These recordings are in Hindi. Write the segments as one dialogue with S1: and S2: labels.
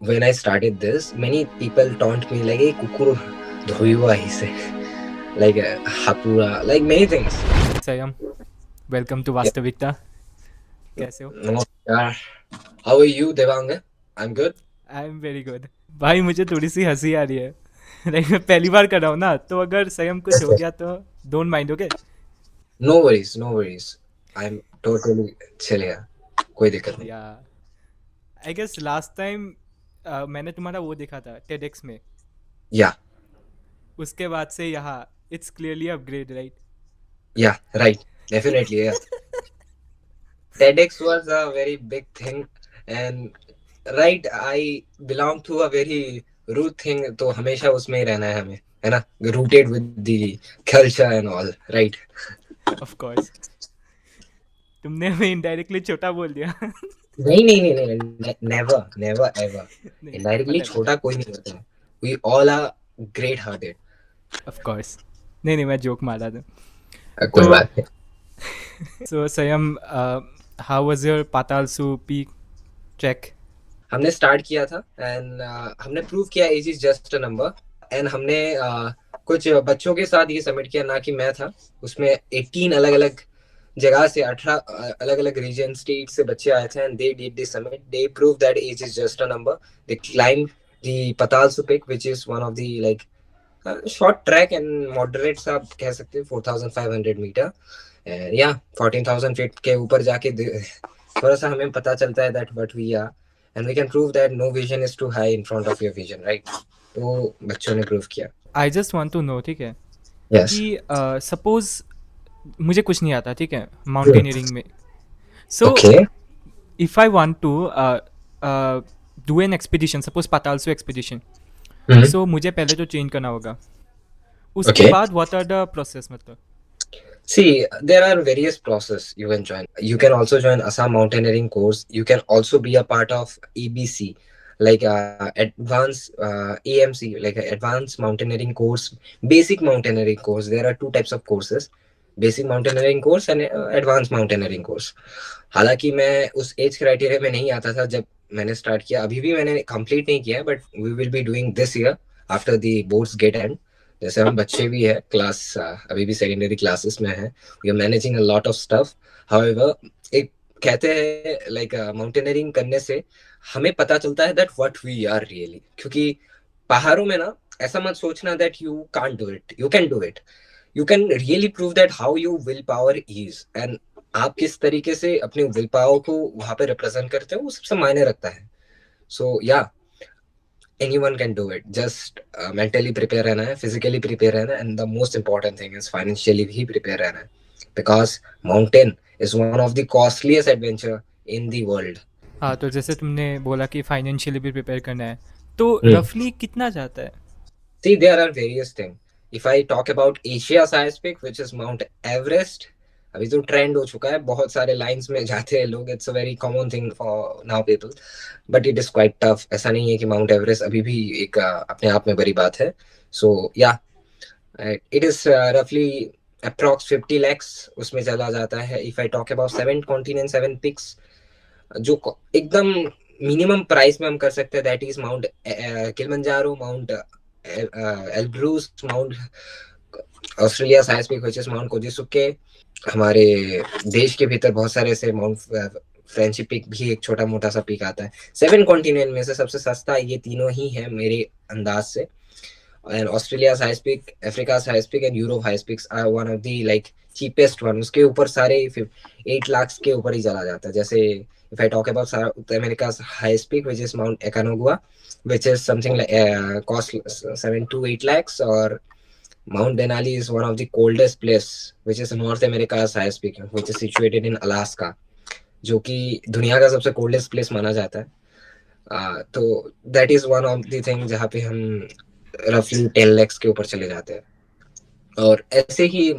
S1: when I started this, many people taunt me like, "Hey, kukuru dhoiwa hise," like hapura, like many things.
S2: Sayam, welcome to
S1: Yeah.
S2: वास्तविकता. कैसे हो?
S1: No, yeah. How are you, Devang? I'm good.
S2: I am very good. भाई मुझे थोड़ी सी हंसी आ रही है. लाइक मैं पहली बार कर रहा हूँ ना, तो अगर सयम कुछ हो गया तो don't mind. Okay.
S1: No worries, no worries. I'm totally chill here. कोई दिक्कत नहीं.
S2: या आई गेस लास्ट टाइम मैंने तुम्हारा वो देखा था टेडेक्स में.
S1: Yeah,
S2: उसके बाद से यहाँ it's clearly upgrade, right?
S1: yeah, right. Definitely, yeah. TEDx was a very big thing, and right, I belong to a very root thing. तो हमेशा उसमें ही रहना है हमें, है ना? Rooted with the culture and all, right?
S2: Of course. तुमने हमें इनडायरेक्टली छोटा बोल दिया.
S1: नहीं नहीं नहीं नहीं, never never ever.
S2: नहीं,
S1: Indirectly
S2: पता है, पता
S1: छोटा
S2: है.
S1: कोई नहीं होता है. We all are great hearted.
S2: Of course. नहीं नहीं, मैं जोक मारा था.
S1: कोई
S2: तो
S1: बात नहीं.
S2: So Sanyam, how was your Patalsu peak trek?
S1: हमने स्टार्ट किया था एंड हमने प्रूव किया age is just a number. And हमने कुछ बच्चों के साथ ये सबमिट किया, ना कि मैं था उसमें. 18 अलग अलग जगह से 18 अलग अलग रीजन स्टेट से बच्चे आए थे, and they did this summit. They prove that age is just a number. They climb the Patalsu peak which is one of the like short track and moderate सा आप कह सकते हैं, 4500 मीटर. या 14,000 फीट के ऊपर जाके थोड़ा सा हमें पता चलता है that what we are, and we can prove that no vision is too high in front of your vision, right? तो बच्चों ने प्रूव किया.
S2: I just want to know, ठीक है,
S1: यस.
S2: कि सपोज मुझे कुछ नहीं आता, ठीक है, माउंटेनियरिंग में. So
S1: okay.
S2: If I want to do an expedition, suppose Patalsu expedition, so मुझे पहले तो चेंज करना होगा. उसके
S1: Okay.
S2: बाद व्हाट आर द प्रोसेस, मतलब?
S1: See, there are various process you can join. You can also join Assam Mountaineering course. You can also be a part of ABC, like advanced AMC, like advanced mountaineering course, basic mountaineering course. There are two types of courses: basic mountaineering course and advanced mountaineering course. हालांकि मैं उस एज क्राइटेरिया में नहीं आता था जब मैंने स्टार्ट किया. अभी भी मैंने कंप्लीट नहीं किया, but we will be doing this year after the boards get end. जैसे हम बच्चे भी है क्लास, अभी भी सेकेंडरी क्लासेस में है. We are managing a lot of stuff. However, एक कहते हैं लाइक माउंटेनियरिंग करने से हमें पता चलता है that what we are really. क्योंकि पहाड़ों में ना, ऐसा मत सोचना that you can't do it. You can do it. You can really prove that how you will power is, and आप किस तरीके से अपने विल पावर को वहां पे रिप्रेजेंट करते हो, वो सबसे मायने रखता है. सो या, anyone can do it. Just mentally prepare रहना है, physically prepare रहना है, and the most important thing is financially भी prepare रहना है, because mountain is one of the costliest adventure in the world.
S2: हाँ, तो जैसे तुमने बोला कि फाइनेंशियली भी प्रिपेयर करना है, तो
S1: Hmm.
S2: रफली कितना जाता है?
S1: See, there are various things. If I talk about Asia's highest peak, which is Mount Everest, अभी तो ट्रेंड हो चुका है, बहुत सारे लाइंस में जाते हैं लोग. It's a very common thing for now people, but it is quite tough. ऐसा नहीं है कि माउंट एवरेस्ट अभी भी एक अपने आप में बड़ी बात है. सो या, इट इज रफली अप्रॉक्स 50 lakhs उसमें चला जाता है. If I talk about 7 continents, 7 peaks, जो एकदम मिनिमम प्राइस में हम कर सकते हैं, that is mount Kilimanjaro, mount Elbrus, mount Australia highest peak which is mount Kosciuszko. हमारे देश के भीतर बहुत सारे ऐसे माउंट फ्रेंडशिप पीक भी एक छोटा मोटा सा पीक आता है. 7 continent में से सबसे सस्ता ये तीनों ही है मेरे अंदाज से. and Australia's highest peak, Africa's highest peak and Europe highest peaks are one of the like cheapest one. उसके ऊपर सारे 8 lakhs के ऊपर ही चला जाता है. जैसे if I talk about South America's highest peak, which is Mount Aconcagua, which is something like cost 7 to 8 lakhs, or Mount Denali is one of the coldest place, which is North America's highest peak, which is situated in Alaska, जो कि दुनिया का सबसे कोल्डेस्ट प्लेस माना जाता है. तो that is one of the thing जहाँ पे हम रफली 10 lakhs के ऊपर चले जाते हैं. और ऐसे ही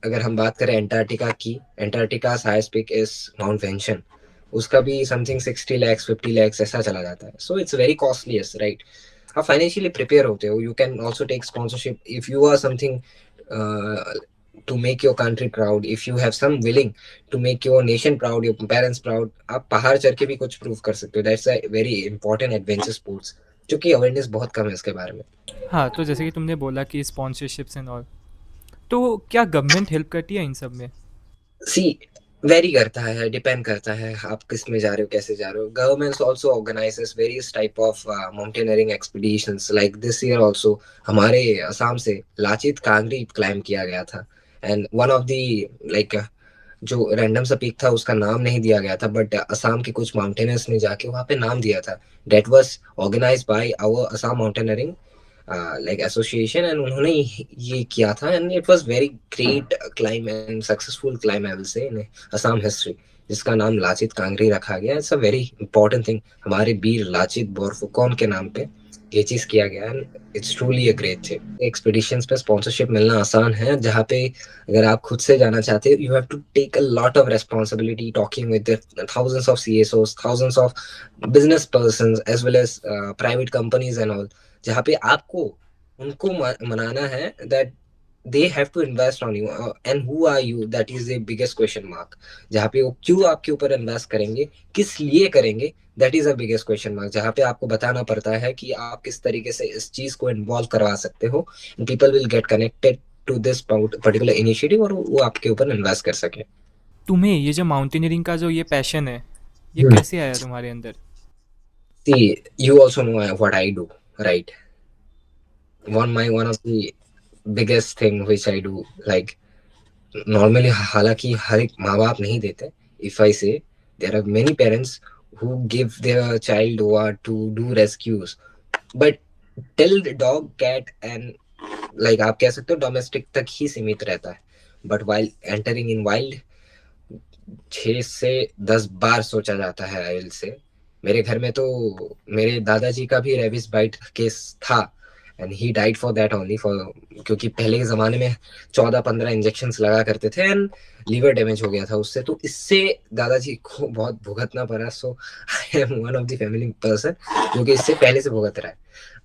S1: अगर हम बात करें एंटार्क्टिका की, Antarctica highest peak is mount Vinson. उसका भी समथिंग 60 lakhs 50 lakhs ऐसा चला जाता है. So it's very costliest, right? आप फाइनेंशियली प्रिपेयर होते हो. You can also take sponsorship if you are something to make your country proud, if you have some willing to make your nation proud, your parents proud, आप पहाड़ चढ़ के भी कुछ प्रूव कर सकते हो. That's a very important adventure sports, जो कि अवेयरनेस बहुत कम है इसके बारे में.
S2: हाँ, तो जैसे कि तुमने बोला कि स्पॉन्सरशिप्स एंड ऑल, तो क्या गवर्नमेंट हेल्प करती है इन सब में?
S1: सी, वेरी करता है, डिपेंड करता है आप किस में जा रहे हो, कैसे जा रहे हो. Governments also organises various type of mountaineering expeditions. Like this year also हमारे असम से लाचित कांगरी क्लाइम किया गया था. And one of the, like, जो रैंडम सा पीक था उसका नाम नहीं दिया गया था, बट असम के कुछ माउंटेनर्स ने जाके वहाँ पे नाम दिया था. That was organised by our Assam mountaineering like association, and उन्होंने ये किया था. And it was very great climb and successful climb, I will say, in Assam history, जिसका नाम लाचित कांगरी रखा गया. It's a very important thing. हमारे वीर लाचित बोरफुकन के नाम पे ये चीज किया गया. And it's truly a great thing. Expeditions पे स्पॉन्सरशिप मिलना आसान है, जहाँ पे अगर आप खुद से जाना चाहते हो, you have to take a lot of responsibility talking with thousands of CSOs, thousands of business persons, as well as private companies and all, जहाँ पे आपको उनको मनाना है that they have to invest on you, and who are you, that is the biggest question mark. जहाँ पे वो क्यों आपके ऊपर इन्वेस्ट करेंगे, किस लिए करेंगे, that is a biggest question mark. जहाँ पे आपको बताना पड़ता है कि आप किस तरीके से इस चीज को इन्वॉल्व करवा सकते हो, and people will get connected to this particular initiative, और वो आपके ऊपर इन्वेस्ट कर सके.
S2: तुम्हें ये जो माउंटेनियरिंग का जो ये पैशन है, ये
S1: Hmm.
S2: कैसे आया तुम्हारे अंदर?
S1: See, you also know what I do, right? One of the biggest thing which I do, like, normally, हालांकि हर एक माँ बाप नहीं देते. If I say, there are many parents who give their child over to do rescues, but till the dog, cat and, like, आप कह सकते हो डोमेस्टिक तक ही सीमित रहता है. But while entering in wild, 6 से 10 बार सोचा जाता है, आई विल से. मेरे घर में तो मेरे दादाजी का भी रेबिस बाइट केस था, and he died for that only for, क्योंकि पहले के जमाने में 14-15 इंजेक्शंस लगा करते थे, एंड लीवर डैमेज हो गया था उससे. तो इससे दादाजी को बहुत भुगतना पड़ा. So I am one of the family person जो कि इससे पहले से भुगत रहा है.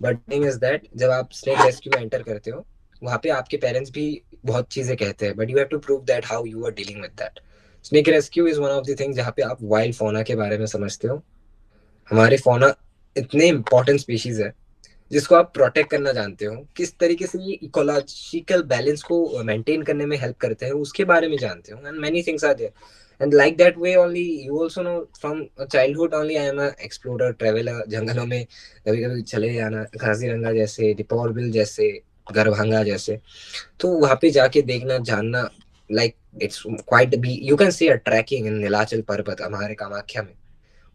S1: बट थिंग इज दैट, जब आप स्नेक रेस्क्यू में एंटर करते हो, वहाँ पे आपके पेरेंट्स भी बहुत चीजें कहते हैं, but you have to prove that how you are dealing with that. Snake rescue is one of the thing जहाँ पे आप वाइल्ड फौना के बारे में समझते हो. हमारे फौना इतने इंपॉर्टेंट स्पीशीज है जिसको आप प्रोटेक्ट करना जानते हो, किस तरीके से ये इकोलॉजिकल बैलेंस को मेंटेन करने में हेल्प करते हैं उसके बारे में जानते हो. And many things are there, and like that way only you also know from childhood only. I am a explorer, traveller. जंगलों में कभी कभी चले जाना, काजीरंगा जैसे, दीपौर बिल जैसे, गरभंगा जैसे. तो वहाँ पे जाके देखना, जानना, like, it's quite be, you can see a trekking in Nilachal Parbat, हमारे कामाख्या में.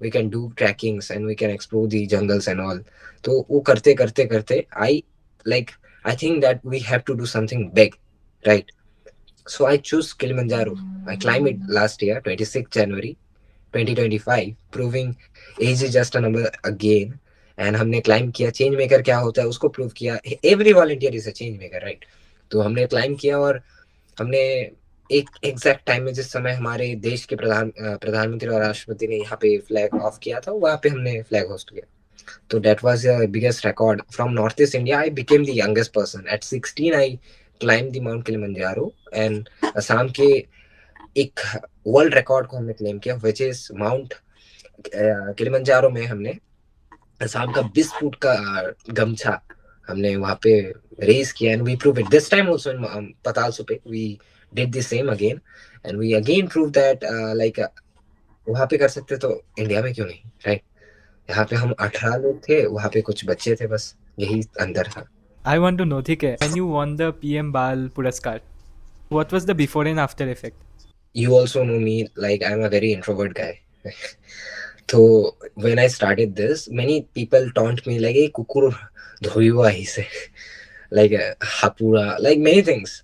S1: We can do trekkings and we can explore the jungles and all. तो वो करते करते करते I think that we have to do something big, right? So I choose Kilimanjaro. I climbed it last year, 26 January 2025, proving age is just a number again. And हमने क्लाइम किया. चेंज मेकर क्या होता है उसको प्रूव किया. Every volunteer is a change maker, right? तो हमने क्लाइम किया, और हमने एक एग्जैक्ट टाइम में, जिस समय हमारे देश के प्रधानमंत्री और राष्ट्रपति ने यहाँ पे फ्लैग ऑफ किया था, वहाँ पे हमने फ्लैग होस्ट किया. तो that was the biggest record from north east India. I became the youngest person at 16. I climb the mount Kilimanjaro, and Assam के एक वर्ल्ड रिकॉर्ड को हमने क्लेम किया, विच इज माउंट किलिमंजारो में हमने असम का 20 फुट का गमछा हमने वहाँ पे रेस किया. And we prove it this time also in Patalsu. We did the same again, and we again proved that वहाँ पे कर सकते तो इंडिया में क्यों नहीं, राइट? यहाँ पे हम 18 लोग थे, वहाँ पे कुछ बच्चे थे, बस यही अंदर था.
S2: आई वांट टू नो, ठीक है, when you won the PM बाल पुरस्कार, what was the before and after effect?
S1: You also know me, like, I'm a very introvert guy. तो when I started this, many people taunt me like, hey, कुकुर धोयुआ ही से, like, हापुड़ा, like many things.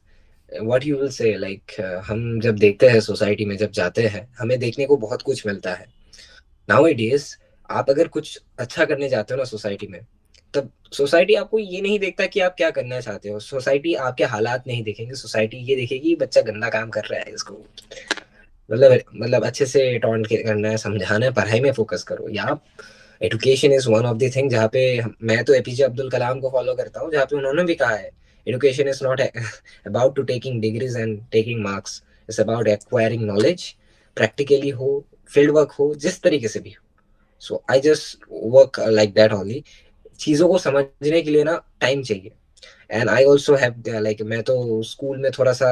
S1: What you will say, like, हम जब देखते हैं सोसाइटी में, जब जाते हैं, हमें देखने को बहुत कुछ मिलता है. Nowadays, आप अगर कुछ अच्छा करने जाते हो ना सोसाइटी में, तब सोसाइटी आपको ये नहीं देखता कि आप क्या करना चाहते हो. सोसाइटी आपके हालात नहीं देखेंगे, सोसाइटी ये देखेगी बच्चा गंदा काम कर रहा है, इसको मतलब अच्छे से टॉन्ट करना है, समझाना है, पढ़ाई में फोकस करो. या education is one of the thing जहाँ पे मैं तो एपीजे अब्दुल कलाम को फॉलो करता हूँ, जहाँ पे उन्होंने भी कहा है Education is not about to taking degrees and taking marks. It's about acquiring knowledge, practically हो, field work हो, जिस तरीके से भी हो. So I just work like that only. चीजों को समझने के लिए ना टाइम चाहिए. And I also have like, मैं तो स्कूल में थोड़ा सा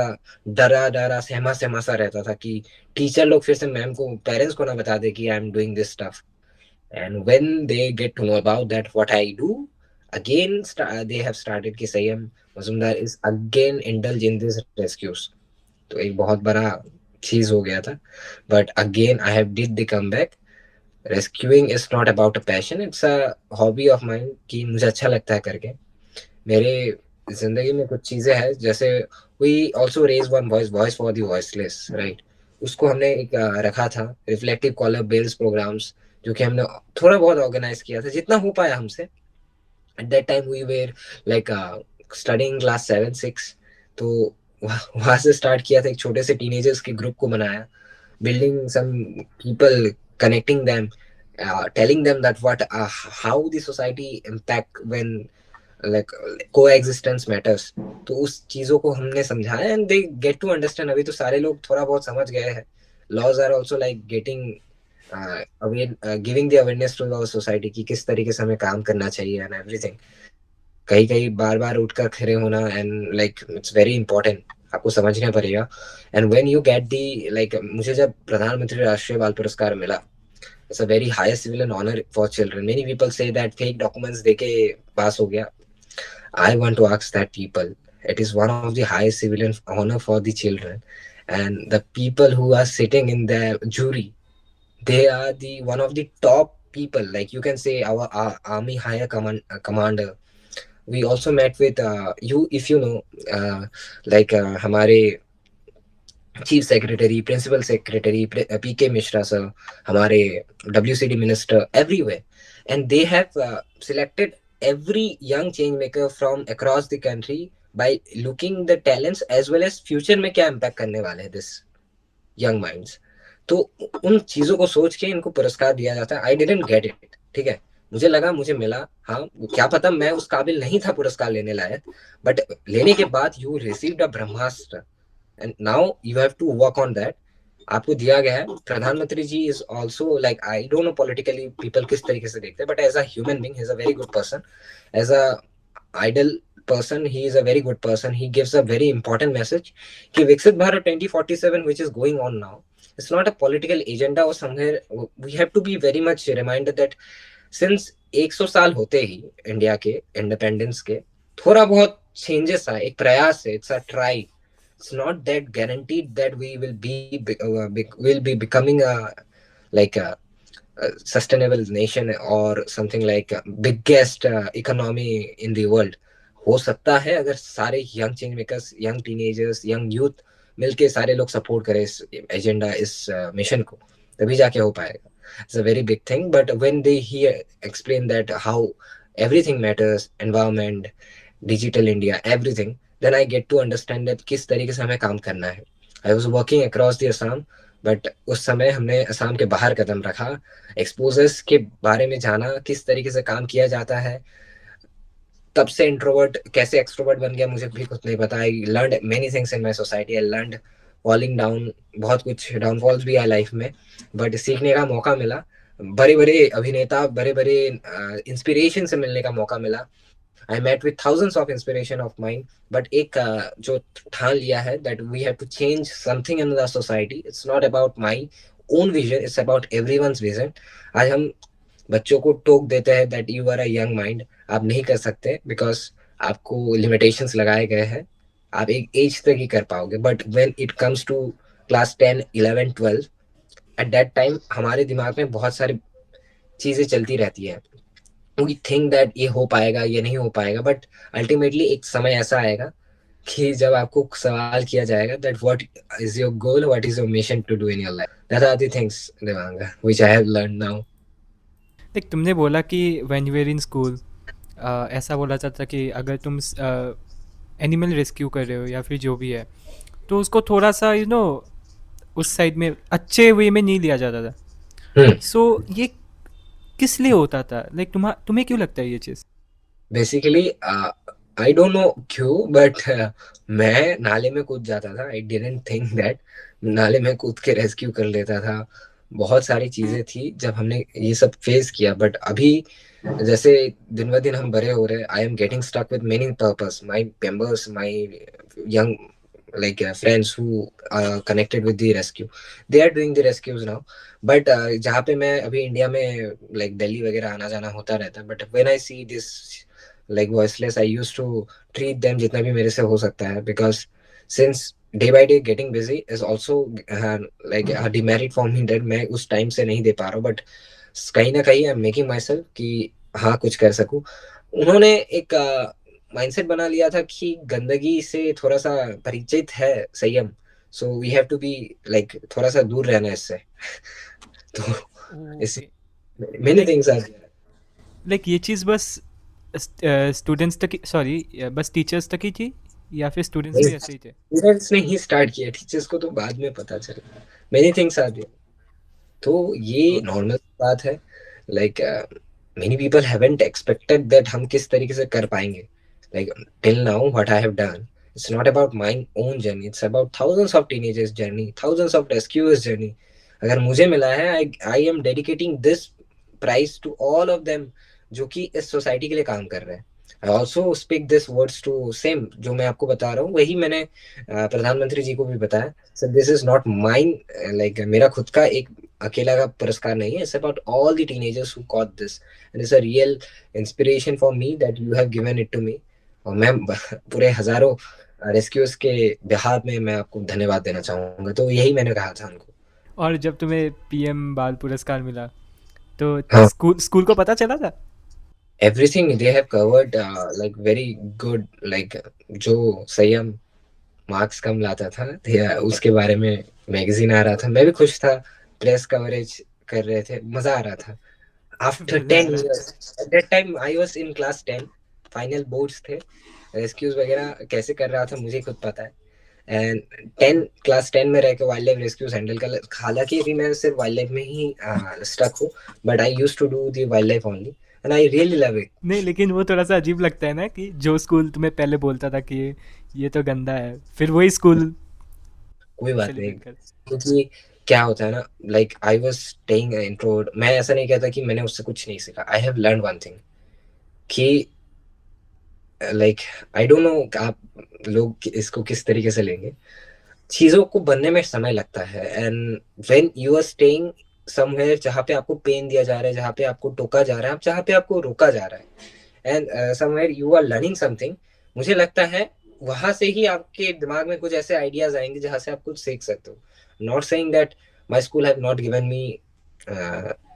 S1: डरा डरा सहमा सहमा सा रहता था कि टीचर लोग फिर से मैम को, पेरेंट्स को ना बता दे कि I am doing this stuff. And when they get to know about that what I do, again they have started कि Sanyam Majumdar is again indulge in this rescues. तो एक बहुत बड़ा चीज हो गया था. But again I have did the come back. Rescuing is not about a passion, it's a hobby of mind कि मुझे अच्छा लगता है करके. मेरे जिंदगी में कुछ चीजें हैं, जैसे we also raise one voice, voice for the voiceless, right. उसको हमने एक रखा था, रिफ्लेक्टिव कॉलर बेल्स प्रोग्राम्स, जो कि हमने थोड़ा बहुत ऑर्गेनाइज किया था जितना हो पाया हमसे. At that time we were like studying class 7-6. तो वहां से स्टार्ट किया था, एक छोटे से टीनेजर्स के ग्रुप को बनाया, building some people, connecting them, telling them that what how the society impact when like coexistence matters. तो उस चीजों को हमने समझाया and they get to understand. अभी तो सारे लोग थोड़ा बहुत समझ गए हैं. Laws are also like getting aware, giving the awareness to our society कि किस तरीके से हमें काम करना चाहिए एंड एवरीथिंग. कहीं कहीं बार बार उठकर खड़े होना and like it's very important, आपको समझना पड़ेगा. And when you get the like, मुझे जब प्रधानमंत्री राष्ट्रीय बाल पुरस्कार मिला, it's a very highest civilian honour for children. Many people say that fake documents देके पास हो गया. I want to ask that people, it is one of the highest civilian honor for the children, and the people who are sitting in the jury, they are the one of the top people. Like you can say our army higher commander. We also met with you, if you know, like हमारे चीफ सेक्रेटरी, प्रिंसिपल सेक्रेटरी पीके मिश्रा सर, हमारे WCD minister everywhere. And they have selected every young change maker from across the country by looking the talents as well as future में क्या impact करने वाले हैं this young minds. तो उन चीजों को सोच के इनको पुरस्कार दिया जाता है. आई डिडंट गेट इट, ठीक है. मुझे लगा मुझे मिला, हाँ, क्या पता मैं उस काबिल नहीं था पुरस्कार लेने लायक. बट लेने के बाद you received a Brahmastra and now you have to work on that. आपको दिया गया है. प्रधानमंत्री ji is also like, I don't know politically people किस तरीके से देखते हैं, but as a human being he is a very good person. As a idol person, he is a very good person. He gives a very important message कि विकसित Bharat 2047 which is going on now, it's not a political agenda or somewhere. We have to be very much reminded that since 100 साल होते ही इंडिया के इंडिपेंडेंस के, थोड़ा बहुत चेंजेस आए, एक प्रयास है, it's a try. It's not that guaranteed that we will be becoming a sustainable nation or something like biggest economy in the world. हो सकता है अगर सारे young change makers, young teenagers, young youth मिलके सारे लोग सपोर्ट करें इस एजेंडा, इस मिशन को, तभी जाके हो पाएगा. It's a very big thing. But when they hear explain that how everything matters, environment, digital India, everything, then I get to understand that किस तरीके से हमें काम करना है. I was working across the Assam, but उस समय हमने असम के बाहर कदम रखा. एक्सपोजर्स के बारे में जाना, किस तरीके से काम किया जाता है. तब से इंट्रोवर्ट कैसे एक्सट्रोवर्ट बन गया मुझे भी कुछ नहीं पता. I learned many things in my society. I learned falling down, बहुत कुछ डाउनफॉल्स भी आए लाइफ में, बट सीखने का मौका मिला. बड़े बड़े अभिनेता, बड़े बड़े इंस्पिरेशन से मिलने का मौका मिला. I met with thousands of inspiration of mind. But एक जो ठान लिया है that we have to change something in the society. It's not about my own vision, it's about everyone's vision. आज हम बच्चों को टोक देते हैं that you are a young mind, आप नहीं कर सकते बिकॉज आपको लिमिटेशंस लगाए गए हैं, आप एक एज तक ही कर पाओगे. But when it comes to class 10, 11, 12, at that time हमारे दिमाग में बहुत सारी चीजें चलती रहती है. वी थिंक दैट ये हो पाएगा, ये नहीं हो पाएगा. बट अल्टीमेटली एक समय ऐसा आएगा कि जब आपको सवाल किया जाएगा that what is your goal, what is your mission to do in your life. That are the things Devanga which I have learn now.
S2: देख, तुमने बोला कि when you were in school ऐसा बोला जाता था कि अगर तुम एनिमल रेस्क्यू कर रहे हो या फिर जो भी है, तो उसको थोड़ा सा उस साइड में अच्छे वे में नहीं लिया जाता था. सो ये किस लिए होता था? लाइक तुम्हें क्यों लगता है ये चीज़?
S1: बेसिकली आई डोंट नो क्यों, बट मैं नाले में कूद जाता था। आई डिडंट थिंक दैट नाले में कूद के रेस्क्यू कर लेता था। बहुत सारी चीजें थी जब हमने ये सब फेस किया, बट अभी जैसे दिन ब दिन हम बड़े हो रहे, I am getting stuck with many purpose, my members, my young like friends who are connected with the rescue, they are doing the rescues now. But जहाँ पे मैं अभी इंडिया में like दिल्ली वगैरह आना जाना होता रहता है, but when I see this like voiceless, I used to treat them जितना भी मेरे से हो सकता है, because since day by day getting busy is also like a demerit for me that मैं उस टाइम से नहीं दे पा रहा हूँ, but कहीं ना कहीं I am making my self कि हाँ कुछ कर सकूं। उन्होंने एक माइंडसेट बना लिया था कि गंदगी से थोड़ा सा परिचित है Sanyam, so we have to be like थोड़ा सा दूर रहना है इससे। तो इस
S2: okay.
S1: Many
S2: like
S1: things are
S2: like ये चीज़ बस स्टूडेंट्स तक ही, सॉरी, बस टीचर्स तक ही थी या फिर स्टूडेंट्स भी ऐसे ही थे?
S1: स्टूडेंट्स ने ही स्टार्ट किया, टीचर्स को तो बाद में पता चला। Many things are there. तो ये
S2: ओ,
S1: नॉर्मल बात है, like many people haven't expected that हम किस तरीके से कर पाएंगे। Like till now what I have done, it's not about my own journey, it's about thousands of teenagers journey, thousands of rescuers journey. अगर मुझे मिला है, I I am dedicating this prize to all of them जो कि इस सोसाइटी के लिए काम कर रहे हैं। I also speak this words to same जो मैं आपको बता रहा हूँ, वही मैंने प्रधानमंत्री जी को भी बताया। Sir this is not mine, like मेरा खुद का एक अकेला का पुरस्कार नहीं है, it's about all the teenagers who got this and it's a real inspiration for me that you have given it to me. और मैं पूरे हजारों रेस्क्यूज के बिहार में मैं आपको धन्यवाद देना चाहूंगा। तो यही मैंने कहा था उनको।
S2: और जब तुम्हें पीएम बाल पुरस्कार मिला तो
S1: हाँ,
S2: स्कूल स्कूल को पता चला था?
S1: Everything they have covered like very good, like जो संयम मार्क्स कम लाता था उसके बारे में मैगजीन आ रहा था, मैं भी खुश था, प्रेस कवरेज कर रहे थे, मजा आ रहा था। आफ्टर
S2: मज़ा आ
S1: 10
S2: रहा था।
S1: years, at that time I was in class 10, final boards थे, रेस्क्यूज वगैरह कैसे कर रहा था मुझे खुद पता है। एंड क्लास 10 में रह के वाइल्ड लाइफ रेस्क्यूज हैंडल कर, हालांकि अभी मैं सिर्फ वाइल्ड लाइफ में ही स्टक हूँ, but I use to do the wildlife only and I really love it.
S2: नहीं, लेकिन वो थोड़ा सा अजीब लगता है ना कि जो स्कूल तुम्हें पहले बोलता था कि ये तो गंदा है, फिर वही स्कूल
S1: कोई बात नहीं,
S2: सेलिब्रेट कर।
S1: क्योंकि क्या होता है ना, like I was staying introvert, मैं ऐसा नहीं कहता कि मैंने उससे कुछ नहीं सीखा, आई हैव लर्न वन थिंग कि लाइक आई डोंट नो आप लोग इसको किस तरीके से लेंगे, चीजों को बनने में समय लगता है। And when you are staying somewhere जहाँ पे आपको पेन दिया जा रहा है, जहाँ पे आपको टोका जा रहा है, जहाँ पे आपको रोका जा रहा है, and somewhere you are learning something, मुझे लगता है वहां से ही आपके दिमाग में कुछ ऐसे आइडियाज आएंगे जहाँ से आप कुछ सीख सकते हो। Not saying that my school have not given me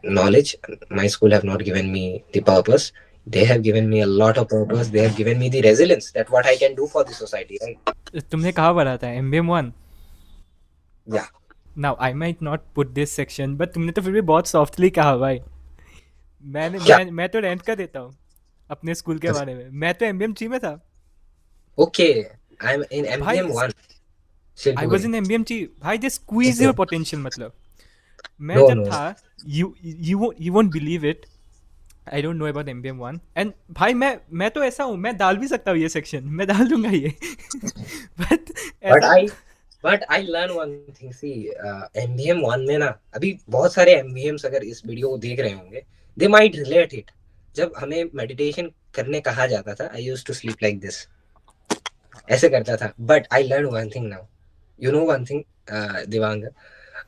S1: knowledge, my school have not given me the purpose, they have given me a lot of purpose, they have given me the resilience that what I can do for the society, right?
S2: तुमने कहाँ पढ़ा था, MBM one?
S1: Yeah.
S2: Now I might not put this section, but तुमने तो फिर भी बहुत सॉफ्टली कहा भाई।
S1: क्या?
S2: मैं तो रेंट का देता हूँ अपने स्कूल के बारे में। मैं तो एमबीएम ची में था
S1: Okay, I'm in
S2: भाई।
S1: MBM one,
S2: I was
S1: Silpuri.
S2: In MBM ची भाई, दे स्क्वीज योर
S1: Okay.
S2: पोटेंशियल। मतलब मैं
S1: No,
S2: जब
S1: no.
S2: था, you won't believe it, I don't know about MBM one. And भाई मैं तो ऐसा हूँ, मैं डाल भी सकता हूँ ये सेक्शन, मैं डाल दूंगा ये बट
S1: But
S2: ऐसा।
S1: I learn one thing. See, MBM one में ना अभी बहुत सारे MBMs अगर इस वीडियो को देख रहे होंगे, they might relate it. जब हमें मेडिटेशन करने कहा जाता था, I used to sleep like this. ऐसे करता था. But I learned one thing now. You know one thing, Dibang,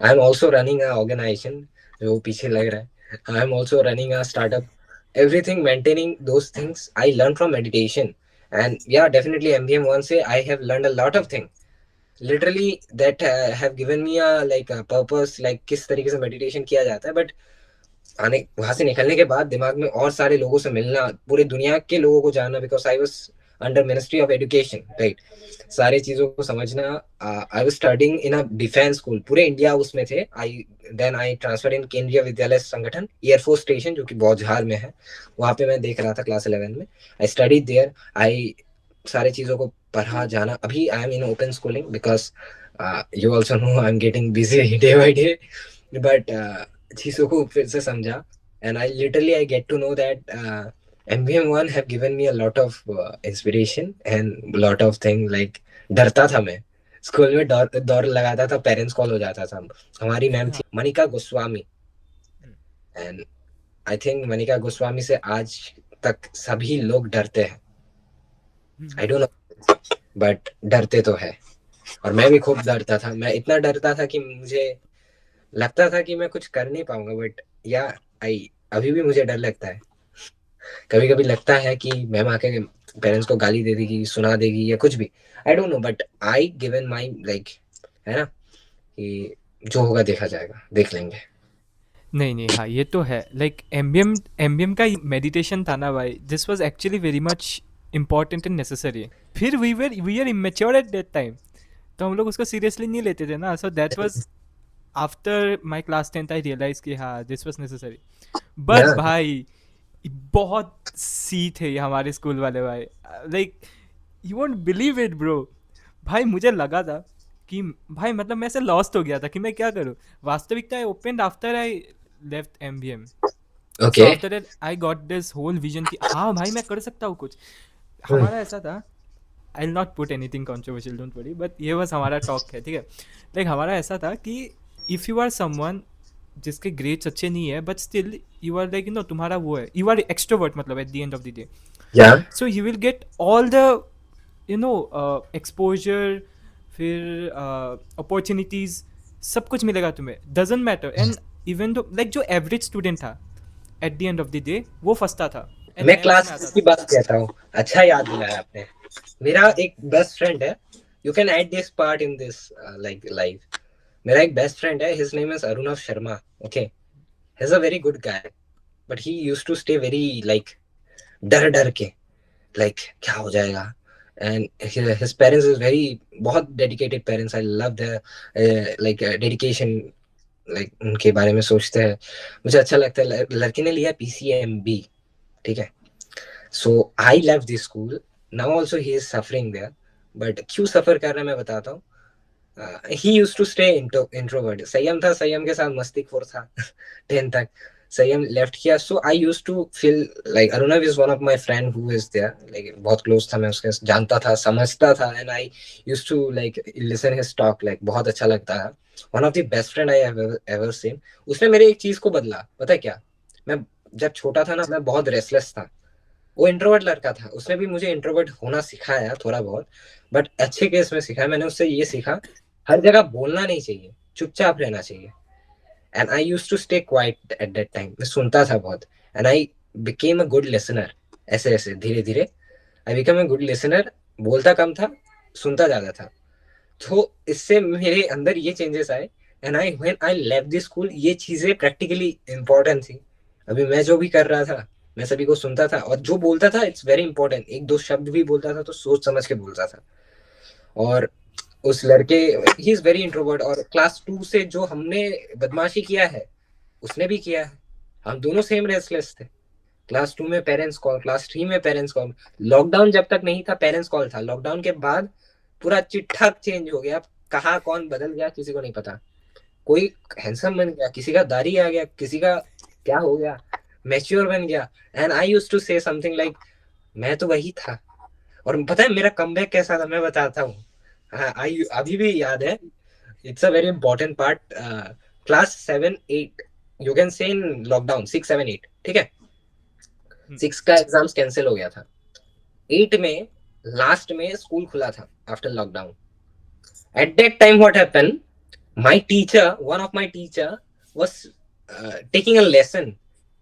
S1: I am also running a organization जो पीछे लग रहा है. I am also running a startup. Everything maintaining those things I learned from meditation. And yeah, definitely MBM one से I have learned a lot of things. Literally that have given me a like a purpose, like किस तरीके से मेडिटेशन किया जाता है। बट आने वहां से निकलने के बाद दिमाग में और सारे लोगों से मिलना, पूरे दुनिया के लोगों को जानना, because I was under ministry of education, right, सारी चीजों को समझना। I was studying in a defence school, पूरे इंडिया उसमें थे। आई देन आई ट्रांसफर इन केंद्रीय विद्यालय संगठन एयरफोर्स स्टेशन जो कि बौझार में है, वहां पे मैं देख रहा था क्लास 11 में। आई स्टडी देयर, आई सारी चीजों को पढ़ा जाना। अभी I am in open schooling because you also know I am getting busy day by day, but चीजों को फिर से समझा। And I literally I get to know that MBM1 have given me a lot of inspiration and lot of thing like डरता था मैं स्कूल में, दौड़ दौड़ लगाता था, पेरेंट्स कॉल हो जाता था। हमारी मैम थी
S2: हाँ।
S1: मनिका गोस्वामी,
S2: हुँ,
S1: and I think Manika Goswami से आज तक सभी लोग डरते हैं।
S2: हुँ,
S1: आई डोंट नो, बट डरते तो है। और मैं भी खूब डरता था, मैं इतना डरता था कि मुझे लगता था कि मैं कुछ कर नहीं पाऊंगा, बट या आई अभी भी मुझे डर लगता है। कभी कभी लगता है कि मैम आके पेरेंट्स को गाली दे देगी, सुना देगी या कुछ भी, आई don't know, but I given my like, है ना कि जो होगा देखा जाएगा, देख लेंगे।
S2: नहीं, नहीं, हाँ, ये तो है। लाइक एमबीएम का मेडिटेशन था ना भाई, this was actually very much important and necessary. फिर we are immature at that time, तो हम लोग उसको सीरियसली नहीं लेते थे ना, so that was after my class 10th I realise कि हाँ, दिस वाज़ नेसेसरी। बट
S1: या
S2: भाई, बहुत सी थे ये हमारे स्कूल वाले भाई। Like you won't believe it bro. भाई मुझे लगा था कि भाई मतलब मैं ऐसे लॉस्ट हो गया था कि मैं क्या करूँ। वास्तविकता I opened after I left MBM. So
S1: okay.
S2: After that I got this whole vision कि हाँ भाई मैं कर सकता हूँ कुछ। हमारा ऐसा था, I will not put anything controversial, don't worry, but ये बस हमारा टॉक है, ठीक है। लाइक हमारा ऐसा था कि इफ़ यू आर समवन जिसके ग्रेड्स अच्छे नहीं है, but still you are like तुम्हारा वो है, यू आर एक्सट्रोवर्ट मतलब at the end of the day,
S1: या
S2: so you will get all the exposure, फिर अपॉर्चुनिटीज, सब कुछ मिलेगा तुम्हें, doesn't matter. And even though like जो एवरेज स्टूडेंट था at the end of the day वो फंसता था, एंड
S1: मैं
S2: मैं
S1: क्लास
S2: उसमें आता
S1: की
S2: था।
S1: बात कहता हूँ, अच्छा याद दिलाया आपने। मेरा
S2: हाँ।
S1: एक बेस्ट फ्रेंड है, you can add this part in this like life. मेरा एक बेस्ट फ्रेंड है, his name is Arunav Sharma, okay. He is a very good guy, but he used to stay very like डर डर के, लाइक क्या हो जाएगा। And his parents is very, बहुत dedicated parents, I love their like dedication, like उनके बारे में सोचते हैं मुझे अच्छा लगता है। लड़के ने लिया PCMB, ठीक है। So I leave this school, now also he is suffering there, but क्यों सफर कर रहा है मैं बताता हूँ। He use to stay introvert, Sanyam था, संयम के साथ मस्तिष्क था 10 तक। संयम लेफ्ट किया, so I use to feel like Arunav is one of my friend who is there, like बहुत क्लोज था, मैं उसके जानता था, समझता था, and I use to like listen his talk, like बहुत अच्छा लगता है। One of the best friend I ever seen. उसने मेरे एक चीज को बदला, पता है क्या? मैं जब छोटा था ना, मैं बहुत रेस्टलेस था। वो इंट्रोवर्ट लड़का था, उसने भी मुझे इंट्रोवर्ट होना सिखाया थोड़ा बहुत, बट अच्छे केस में सिखाया। मैंने उससे ये सीखा, हर जगह बोलना नहीं चाहिए, चुपचाप रहना चाहिए। And I use to stay quiet at that time, मैं सुनता था बहुत, and I became a good listener. ऐसे ऐसे धीरे धीरे I become a good listener, बोलता कम था, सुनता ज्यादा था। तो इससे मेरे अंदर ये चेंजेस आए, and I when I left the school, ये चीजें प्रैक्टिकली इंपॉर्टेंट थी। अभी मैं जो भी कर रहा था, मैं सभी को सुनता था, और जो बोलता था इट्स वेरी इंपॉर्टेंट, एक दो शब्द भी बोलता था तो सोच समझ के बोलता था। और उस लड़के, ही इज वेरी इंट्रोवर्ट, और क्लास 2 से जो हमने बदमाशी किया है उसने भी किया है। हम दोनों सेम रेसलेस थे। क्लास 2 में पेरेंट्स कॉल, क्लास 3 में पेरेंट्स कॉल। लॉकडाउन जब तक नहीं था पेरेंट्स कॉल था, लॉकडाउन के बाद पूरा चिट्ठा चेंज हो गया। कहाँ कौन बदल गया किसी को नहीं पता। कोई हैंडसम बन गया, किसी का दाढ़ी आ गया, किसी का क्या हो गया, मैच्योर बन गया। And I use to say something like, मैं तो वही था। और पता है मेरा कमबैक कैसा था, मैं बताता हूँ। हाँ, आई अभी भी याद है। It's a very important part. Class 7 8, you can say in lockdown 6 7 8, ठीक है।
S2: हम्म,
S1: 6 का एग्जाम्स कैंसिल हो गया था। 8 में लास्ट में स्कूल खुला था after lockdown. Eight that time what happened, my teacher, one of my teacher was taking a lesson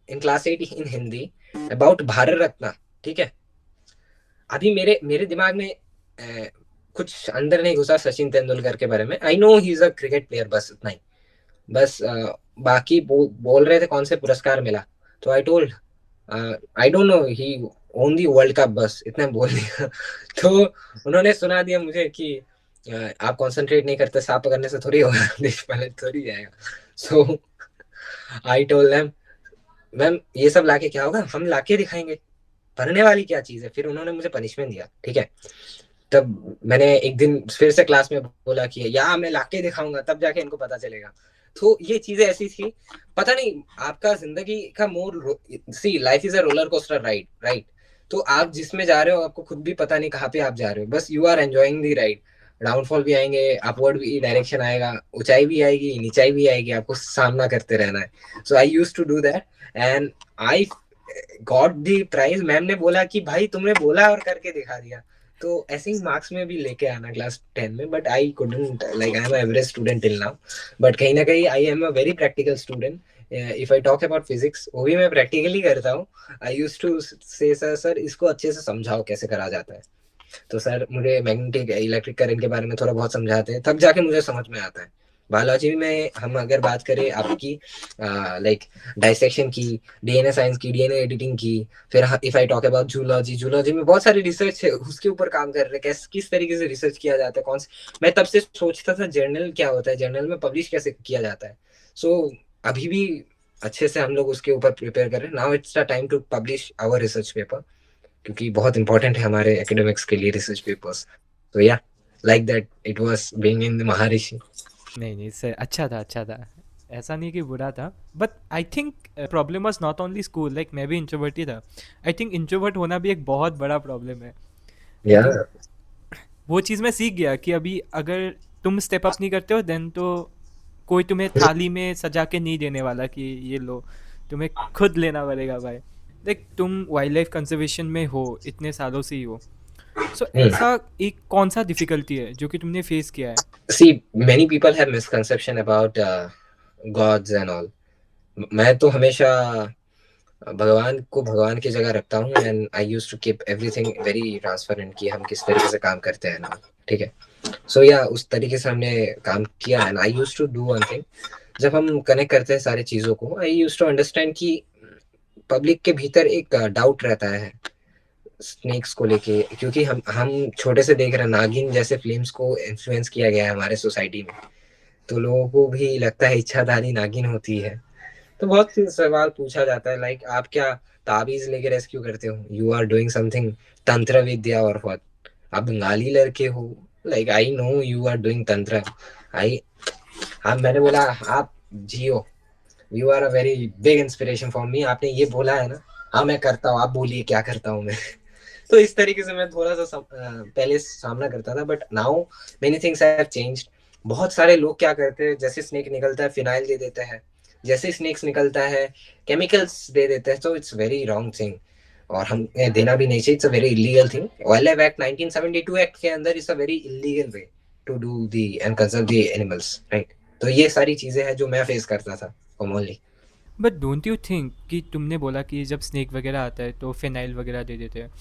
S1: in class 8 in Hindi about Bharat Ratna, ठीक है। अभी मेरे मेरे दिमाग में कुछ अंदर नहीं घुसा सचिन तेंदुलकर के बारे में। I know he is a cricket player, बस इतना ही। बस बाकी बोल रहे थे कौन से पुरस्कार मिला, तो I told I don't no, he own the world cup, बस इतना बोल दिया। तो उन्होंने सुना दिया मुझे कि आप कंसंट्रेट नहीं करते, सांप पकड़ने से थोड़ी होगा, देश पाले थोड़ी जाएगा। सो आई टोल्ड देम, मैम ये सब लाके क्या होगा, हम लाके दिखाएंगे, पढ़ने वाली क्या चीज है। फिर उन्होंने मुझे पनिशमेंट दिया, ठीक है। तब मैंने एक दिन फिर से क्लास में बोला कि या मैं लाके दिखाऊंगा, तब जाके इनको पता चलेगा। तो ये चीजें ऐसी थी, पता नहीं आपका जिंदगी का मोर, see life is a roller coaster ride, right? तो आप जिसमें जा रहे हो आपको खुद भी पता नहीं कहाँ पे आप जा रहे हो, बस you are enjoying the ride. Downfall भी आएंगे, अपवर्ड भी डायरेक्शन आएगा, ऊंचाई भी आएगी, नीचाई भी आएगी, आपको सामना करते रहना है। So I use to do that and I got the prize. Ma'am ने बोला कि भाई तुमने बोला और करके दिखा दिया। तो ऐसे ही मार्क्स में भी लेके आना क्लास 10 में, but I couldn't, like I am average student till now, but कहीं ना कहीं आई am a very practical student. If I talk about physics, वो भी मैं प्रैक्टिकली करता हूँ। आई यूज टू से सर इसको अच्छे से समझाओ कैसे करा जाता है। तो सर मुझे मैग्नेटिक इलेक्ट्रिक करंट के बारे में थोड़ा बहुत समझाते हैं, तब जाके मुझे समझ में आता है। बायोलॉजी में हम अगर बात करें आपकी लाइक डाइसेक्शन की, डीएनए साइंस की, डीएनए एडिटिंग की, फिर if I talk about zoology, zoology में बहुत सारी रिसर्च है, उसके ऊपर काम कर रहे हैं, कैसे किस तरीके से रिसर्च किया जाता है, कौन से। मैं तब से सोचता था जर्नल क्या होता है, जर्नल में पब्लिश कैसे किया जाता है। सो अभी भी अच्छे से हम लोग उसके ऊपर प्रिपेयर कर रहे हैं। Now it's the time to publish our research paper, क्योंकि बहुत इंपॉर्टेंट है हमारे एकेडमिक्स के लिए रिसर्च पेपर्स। तो या like that it was being in महर्षि।
S2: नहीं नहीं सर, अच्छा था, अच्छा था, ऐसा नहीं कि बुरा था। But I think problem was not only school, like मैं भी इंट्रोवर्ट ही था। आई थिंक इंट्रोवर्ट होना भी एक बहुत बड़ा प्रॉब्लम है। आई
S1: या
S2: थिंक वो चीज़ मैं सीख गया कि अभी अगर तुम स्टेप अप नहीं करते हो देन तो कोई तुम्हें थाली में सजा के नहीं देने वाला कि ये लो, तुम्हें खुद लेना पड़ेगा भाई। देख तुम वाइल्ड लाइफ कंजर्वेशन में हो, इतने सालों से ही हो, सो ऐसा एक कौन सा डिफ़िकल्टी है जो कि तुमने फेस किया है?
S1: See many people have misconception about gods and all. मैं तो हमेशा भगवान को भगवान की जगह रखता हूँ, and I use to keep everything very transparent कि हम किस तरीके से काम करते हैं ना, ठीक है। सो या उस तरीके से हमने काम किया, and I use to do one thing. जब हम कनेक्ट करते हैं सारी चीजों को, आई यूज टू अंडरस्टैंड कि पब्लिक के भीतर एक डाउट रहता है स्नेक्स को लेके, क्योंकि हम छोटे से देख रहे हैं नागिन जैसे फिल्म्स को इन्फ्लुएंस किया गया है हमारे सोसाइटी में। तो लोगों को भी लगता है इच्छाधारी नागिन होती है। तो बहुत सी सवाल पूछा जाता है, लाइक आप क्या ताबीज लेके रेस्क्यू करते हो, यू आर डूइंग समथिंग तंत्र विद्या और व्हाट। आप बंगाली लड़के हो, like I know you are doing tantra. I हाँ, मैंने बोला आप जियो, you are a very big inspiration for me, आपने ये बोला है ना, हाँ मैं करता हूँ, आप बोलिए क्या करता हूँ मैं। तो इस तरीके से मैं थोड़ा सा पहले सामना करता था, but now many things have changed. बहुत सारे लोग क्या करते हैं, जैसे स्नेक निकलता है फिनाइल दे देते हैं, जैसे स्नेक्स निकलता है केमिकल्स दे देते हैं। तो इट्स वेरी रॉन्ग थिंग, और हमें देना भी नहीं चाहिए, it's a very illegal thing. Wildlife act 1972 act के अंदर it's a very illegal way to do the and conserve the animals, right? तो ये सारी चीजें हैं जो मैं फेस करता था commonly.
S2: But don't you think कि तुमने बोला कि जब स्नेक वगैरह आता है तो फिनाइल वगैरह दे देते हैं,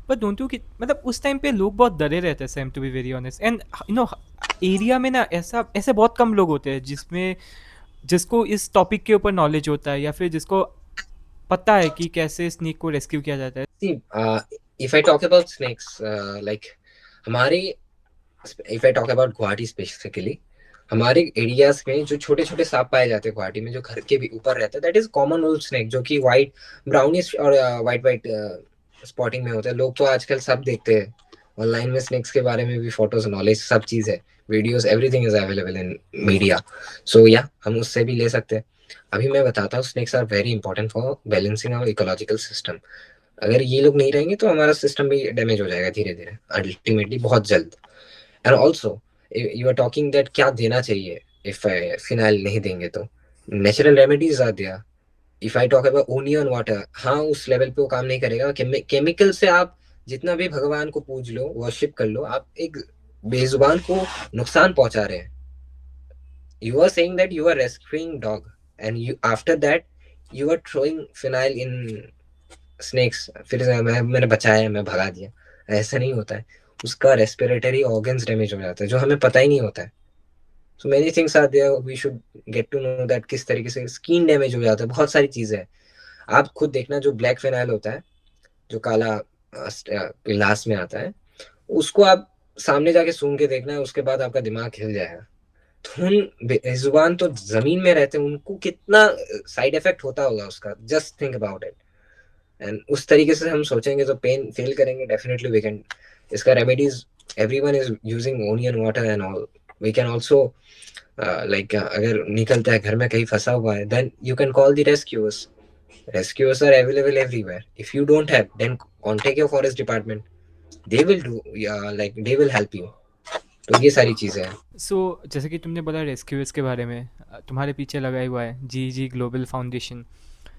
S2: बट डोंट यू कि मतलब उस टाइम पे लोग बहुत डरे रहते हैं same, to be very honest, and you know area में ना ऐसा ऐसे बहुत कम लोग होते हैं जिसमें जिसको इस टॉपिक के ऊपर नॉलेज होता है या फिर जिसको पता है कि कैसे स्नेक को रेस्क्यू किया जाता है।
S1: See, if I talk about snakes, like हमारे, if I talk about Guwahati specifically, हमारे एरियाज में जो छोटे छोटे सांप पाए जाते हैं गुवाहाटी में, जो घर के भी ऊपर रहता है, that is common wolf snake, जो कि व्हाइट ब्राउनिश और व्हाइट व्हाइट स्पॉटिंग में होता है। लोग तो आजकल सब देखते हैं ऑनलाइन में, स्नेक्स के बारे में भी फोटोज, नॉलेज, सब चीज है, videos, everything is available in media. So या हम उससे भी ले सकते हैं। अभी मैं बताता हूँ, snakes are very important for balancing our ecological system. अगर ये लोग नहीं रहेंगे तो हमारा सिस्टम भी डैमेज हो जाएगा धीरे धीरे, अल्टीमेटली बहुत जल्द। And also you are talking that क्या देना चाहिए इफ फिनाइल नहीं देंगे तो, natural remedies are there. If I talk about onion water, हाँ उस लेवल पे वो काम नहीं करेगा। केमिकल से आप जितना भी भगवान को पूज लो, वर्शिप कर लो, आप एक बेजुबान को नुकसान पहुंचा रहे हैं। You are saying that you are rescuing dog, and you after that you are throwing phenyl in snakes, फिर मैंने बचाया, मैं भगा दिया। ऐसा नहीं होता है, उसका रेस्पिरेटरी ऑर्गन्स डैमेज हो जाता है जो हमें पता ही नहीं होता है। So many things are there, we should get to know that किस तरीके से स्किन डैमेज हो जाता है, बहुत सारी चीजें हैं। आप खुद देखना, जो ब्लैक फिनाइल होता है, जो काला गिलास में आता है, उसको आप सामने जाके सूंघ के देखना है, उसके बाद आपका दिमाग हिल जाएगा। तो उन बेजुबान तो जमीन में रहते हैं, उनको कितना साइड इफेक्ट होता होगा उसका, just think about it. And उस तरीके से हम सोचेंगे तो पेन फील करेंगे, डेफिनेटली वी कैन। इसका remedies, everyone is using onion water and all, we can also अगर निकलता है घर में कहीं फंसा हुआ है, then you can call the rescuers. Rescuers are available everywhere. If you don't have, then contact your forest department. They will do, yeah, like they will help you. तो ये सारी चीजें हैं.
S2: सो जैसे कि तुमने बोला रेस्क्यूअर्स के बारे में, तुम्हारे पीछे लगा ही हुआ है जी ग्लोबल फाउंडेशन.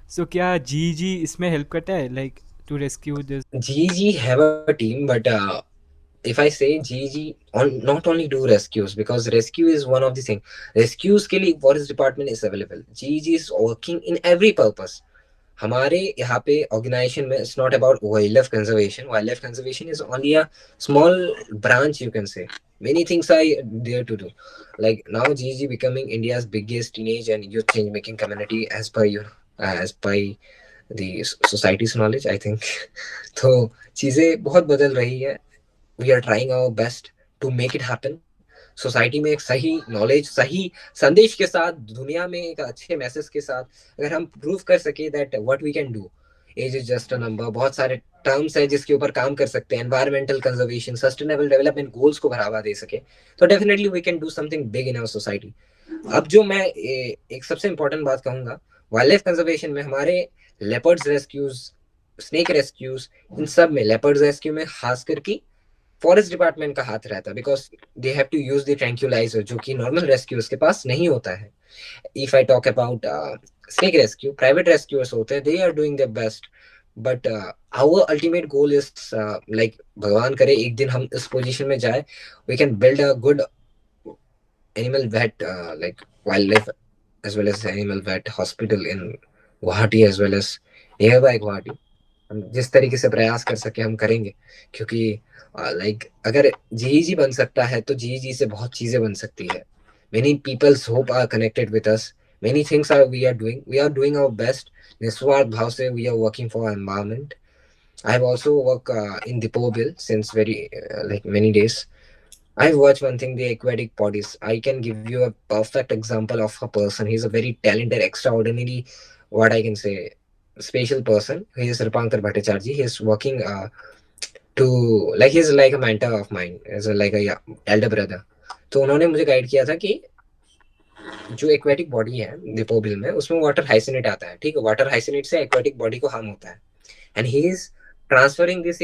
S2: सो क्या जी इसमें हेल्प करता है, like to rescue this?
S1: GG have a team, but if I say GG on not only do rescues, because rescue is one of the thing. Rescues के लिए forest department is available. GG is working in every purpose. हमारे यहाँ पे ऑर्गेनाइजेशन में it's not about wild life conservation. Wild life conservation is only a small branch, you can say. Many things are there to do. Like now, GG becoming India's biggest teenage and youth change making community as per the society's knowledge, I think. तो चीजें बहुत बदल रही है. We are trying our best to make it happen. Society में एक सही नॉलेज, सही संदेश के साथ, दुनिया में एक अच्छे मैसेज के साथ अगर हम प्रूव कर सके that what we can do. Age is just a number. बहुत सारे टर्म्स है जिसके ऊपर काम कर सकते हैं. Environmental conservation, sustainable development goals को बढ़ावा दे सके, तो definitely we can do something big in our society. अब जो मैं एक सबसे इंपॉर्टेंट बात कहूंगा, वाइल्ड लाइफ कंजर्वेशन में हमारे लेपर्ड्स रेस्क्यूज, स्नेक रेस्क्यूज, इन सब में, लेपर्ड्स रेस्क्यू में खास करके फॉरेस्ट डिपार्टमेंट का हाथ रहता है, because they have to use the tranquilliser, जो कि नॉर्मल रेस्क्यूज के पास नहीं होता है. If I talk about snake rescue, private rescuers होते हैं, they are doing their best. But our ultimate goal is like, भगवान करे एक दिन हम इस पोजीशन में जाए, we can build a good animal vet, like wildlife as well as animal vet hospital in Guwahati as well as nearby Guwahati. हम जिस तरीके से प्रयास कर सके हम करेंगे, क्योंकि अगर जीईजी बन सकता है तो जीईजी से बहुत चीजें बन सकती है. Many peoples hope are connected with us. Many things are we are doing our best. निस्वार्थ भाव से we are working for environment. I have also work in Deepor Beel since very many days. I've watched one thing, the aquatic bodies. I can give you a perfect example of a person. He's a very talented, extraordinary, what I can say, special person. He is Rapankar Bhattacharya. He is working to, like, he's like a mentor of mine, as a like a elder brother. तो उन्होंने मुझे गाइड किया था कि जो एक्वेटिक बॉडी है दीपो बिल में, उसमें वाटर हाइसिनेट आता है. ठीक है, वाटर हाइसिनेट से एक्वेटिक बॉडी को हार्म होता है, and he is transferring this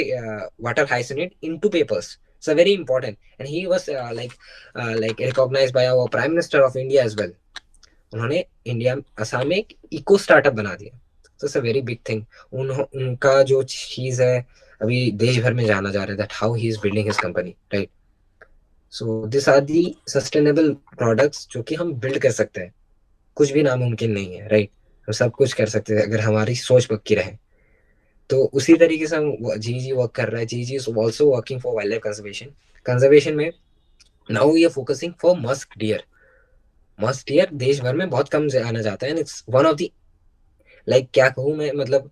S1: water hyacinate into papers. So very important, and he was recognized by our Prime Minister of India as well. उन्होंने इंडिया असम में एक इको स्टार्टअप बना दिया. So it's a very big thing. उनका जो चीज है अभी देश भर में जाना जा रहा है, that how he is building his company, right? So these are the sustainable products जो कि हम बिल्ड कर सकते हैं. कुछ भी नामुमकिन नहीं है, राइट? हम सब कुछ कर सकते हैं अगर हमारी सोच पक्की रहे. तो उसी तरीके से हम जीजी वर्क कर रहा है. जीजी is also working for wildlife conservation में. Now we are focusing for musk deer. Musk deer देश भर में बहुत कम आना जाता है, and it's one of the, like क्या कहूँ मैं, मतलब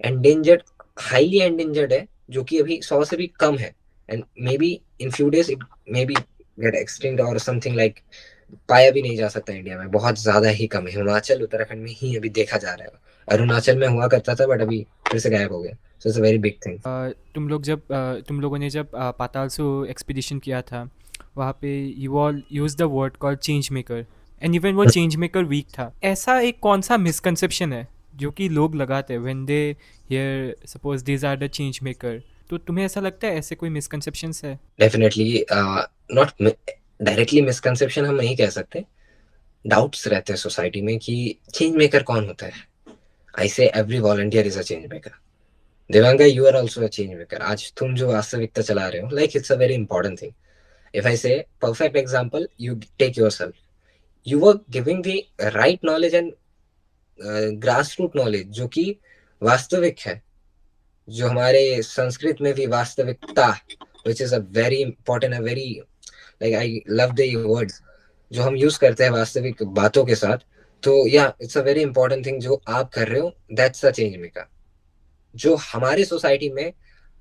S1: एंडेंजर्ड, हाईली एंडेंजर्ड है, जो कि अभी 100 से भी कम है. And may be in few days it may be gate extinct और समथिंग लाइक. पाया भी नहीं जा सकता इंडिया में, बहुत ज्यादा ही कम है. हिमाचल उत्तराखंड में ही अभी देखा जा रहा है. अरुणाचल में हुआ करता था, बट अभी फिर से गायब हो गया. So it's a very big thing.
S2: तुम लोगों ने जब पाताल सू एक्सपीडिशन किया था, वहाँ पे you all use the word called change maker, and even वो चेंज मेकर वीक था. ऐसा एक कौन सा मिसकंसेप्शन है जो कि लोग लगाते हैं when they hear suppose these are the change maker? तो तुम्हें ऐसा लगता है ऐसे कोई मिसकंसेप्शंस है?
S1: डेफिनेटली नॉट डायरेक्टली मिसकंसेप्शन हम नहीं कह सकते. डाउट्स रहते हैं सोसाइटी में कि चेंज मेकर कौन होता है. I say every volunteer is a change maker. Devanga, you are also a change maker. आज तुम जो वास्तविकता चला रहे हो, like it's a very important thing. If I say perfect example, you take yourself. You are giving the right knowledge and grass root knowledge, जो कि वास्तविक है, जो हमारे संस्कृत में भी वास्तविकता, which is a very important, a very, like I love the words जो हम यूज करते हैं वास्तविक बातों के साथ. तो या it's a very important thing जो आप कर रहे हो, दैट्स अ चेंज मेकर. जो हमारे सोसाइटी में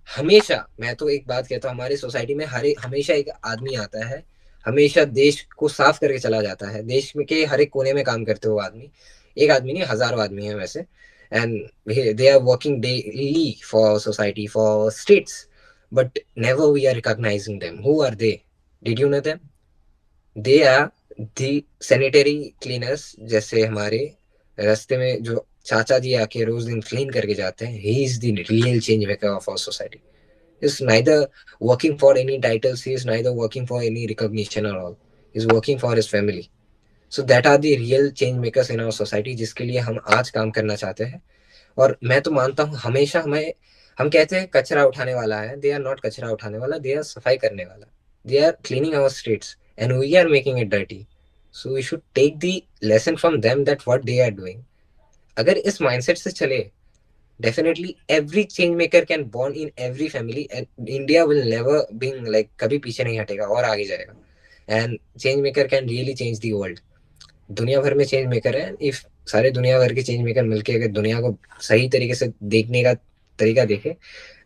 S1: हमेशा, मैं तो एक बात कहता हूँ, हमारी सोसाइटी में हमेशा एक आदमी आता है, हमेशा देश को साफ करके चला जाता है. देश में के हर एक कोने में काम करते हो आदमी, एक आदमी नहीं, हजारों आदमी है वैसे. And they are working daily for society, for states, but never we are recognising them. Who are they? Did you know them? They are the sanitary cleaners, जैसे हमारे रास्ते में जो चाचा जी आके रोज दिन क्लीन करके जाते हैं, he is the real change maker of our society. Is neither working for any titles, he is neither working for any recognition or all. He is working for his family. So that are the real change makers in our society, जिसके लिए हम आज काम करना चाहते हैं. और मैं तो मानता हूँ हमेशा हमें, हम कहते हैं कचरा उठाने वाला है, दे आर नॉट कचरा उठाने वाला, दे आर सफाई करने वाला. They are cleaning our streets and we are making it dirty. So we should take the lesson from them that what they are doing. अगर इस माइंडसेट से चले, definitely every change maker can born in every family and India will never being like कभी पीछे नहीं हटेगा और आगे जाएगा. And change maker can really change the world. दुनिया भर में चेंज मेकर है. इफ सारे दुनिया भर के चेंज मेकर मिलके अगर दुनिया को सही तरीके से देखने का तरीका देखे,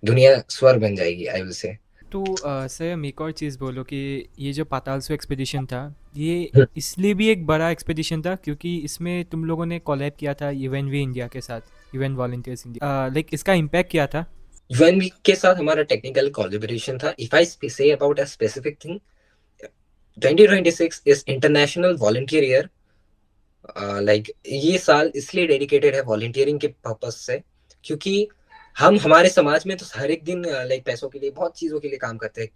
S1: दुनिया स्वर्ग बन जाएगी, आई विल से.
S2: तो सर हम एक और चीज़ बोलो कि ये जो पातालसू एक्सपीडिशन था, ये इसलिए भी एक बड़ा एक्सपीडिशन था क्योंकि इसमें तुम लोगों ने कोलैब किया था यूएन वी इंडिया के साथ, यूएन वॉलंटियर्स इंडिया. लाइक इसका इम्पैक्ट क्या था?
S1: यूएन वीक के साथ हमारा टेक्निकल कोलैबोरेशन था. If I say about a specific thing, 2026 is international volunteer year. Like ये साल इसलिए डेडिकेटेड है वॉलंटियरिंग के पर्पस से, क्योंकि हम हमारे समाज में तो हर एक दिन लाइक पैसों के लिए बहुत चीजों के लिए काम करते हैं.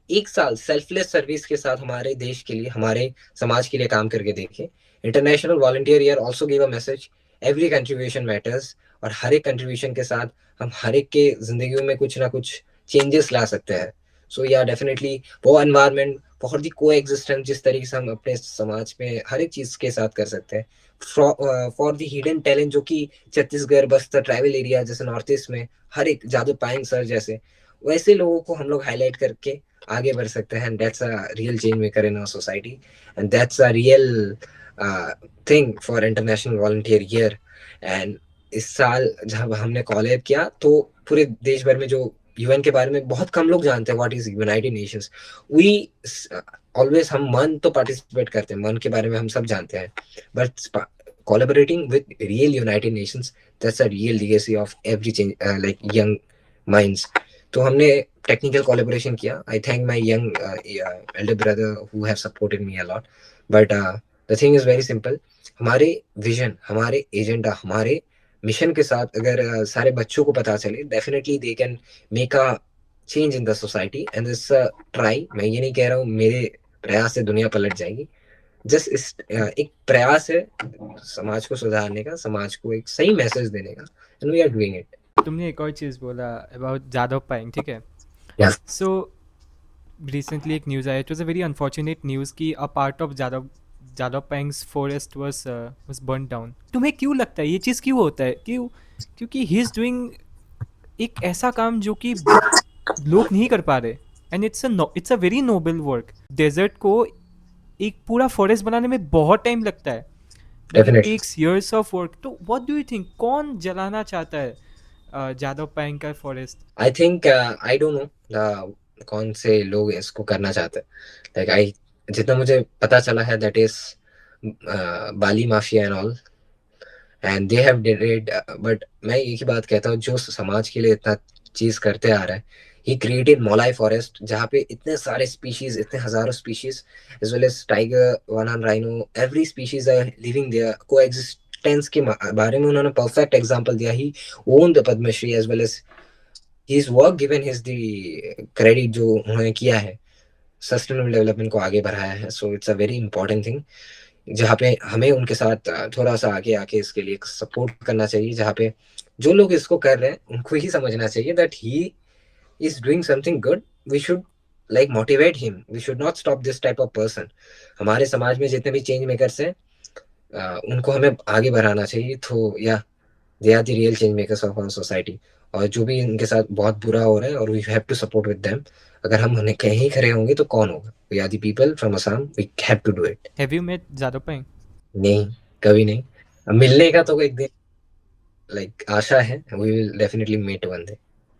S1: एक साल सेल्फलेस सर्विस के साथ हमारे देश के लिए, हमारे समाज के लिए काम करके देखें. International volunteer year also give a message, every contribution matters. और हर एक कंट्रीब्यूशन के साथ हम हर एक के जिंदगी में कुछ ना कुछ चेंजेस ला सकते हैं. सो या डेफिनेटली वो एनवायरमेंट फॉर दी को एग्जिस्टेंस, जिस तरीके से हम अपने समाज में हर एक चीज के साथ कर सकते हैं. फॉर दी हिडन टैलेंट, जो कि छत्तीसगढ़ बस्तर ट्राइबल एरिया जैसे नॉर्थ ईस्ट में हर एक जादू पाएंग सर जैसे वैसे लोगों को हम लोग हाईलाइट करके आगे बढ़ सकते हैं. That's a real change maker in our society and that's a real thing for international volunteer year. एंड इस साल जब हमने कॉलेब किया तो पूरे देश भर में जो यूएन के बारे में बहुत कम लोग जानते हैं, what is United Nations. We always हम मन तो पार्टिसिपेट करते हैं, मन के बारे में हम सब जानते हैं, but collaborating with real United Nations, that's a real legacy of every change, like young minds. तो हमने टेक्निकल कोलेबोरेशन किया. आई thank my young Elder brother who have supported me a lot. But the thing is very simple. हमारे विजन, हमारे एजेंडा, हमारे मिशन के साथ अगर सारे बच्चों को पता चले, definitely they can make a change in the society. And this try, मैं ये नहीं कह रहा हूँ मेरे प्रयास से दुनिया पलट जाएगी. जस्ट इस एक प्रयास है समाज को सुधारने का, समाज को एक सही मैसेज देने का. And we are doing it.
S2: तुमने एक और चीज़ बोला अबाउट जादव पाएंग, ठीक है?
S1: यस.
S2: सो रिसेंटली एक न्यूज़ आया, it was a very unfortunate news कि a part of Jadav Jadav Payeng's forest was burn down. तुम्हें क्यों लगता है ये चीज़ क्यों होता है? क्यों? क्योंकि ही इज़ डूइंग एक ऐसा काम जो कि लोग नहीं कर पा रहे. And it's a very noble work. Desert को एक पूरा फॉरेस्ट बनाने में बहुत टाइम लगता है. Like it
S1: definitely.
S2: Takes years of work. तो व्हाट डू यू थिंक, कौन जलाना चाहता है जादव पाएंग का forest?
S1: I think I don't know कौन से लोग इसको करना चाहते हैं. लाइक आई, जितना मुझे पता चला है, that is Bali mafia and all, and they have did it. But मैं एक ही बात कहता हूँ, जो समाज के लिए इतना चीज करते आ रहा है, ही क्रिएटेड मोलाई फॉरेस्ट, जहाँ पे इतने सारे स्पीशीज, इतने हजारों species, as well as tiger, one horn rhino, every species are living there. Coexistence के बारे में उन्होंने परफेक्ट एग्जांपल दिया. He own the Padma Shri as well as his work given his the credit जो उन्होंने किया है, सस्टेनेबल डेवलपमेंट को आगे बढ़ाया है. So it's a very important thing, जहाँ पे हमें उनके साथ थोड़ा सा आगे आके इसके लिए सपोर्ट करना चाहिए. जहाँ पे जो लोग इसको कर रहे हैं उनको ही समझना चाहिए that he is doing something good. We should like motivate him, we should not stop this type of person. हमारे समाज में जितने भी चेंज मेकर्स हैं, उनको हमें आगे बढ़ाना चाहिए. तो yeah they are the real change makers of our society. और जो भी इनके साथ बहुत बुरा हो रहा है, और we have to support with them. अगर हम उन्हें कहीं खड़े होंगे तो कौन होगा? We are the people from Assam, we have to do it.
S2: Have you met Jadav Payeng?
S1: नहीं, कभी नहीं. अब मिलने का तो एक दिन लाइक आशा है. We will definitely meet one day.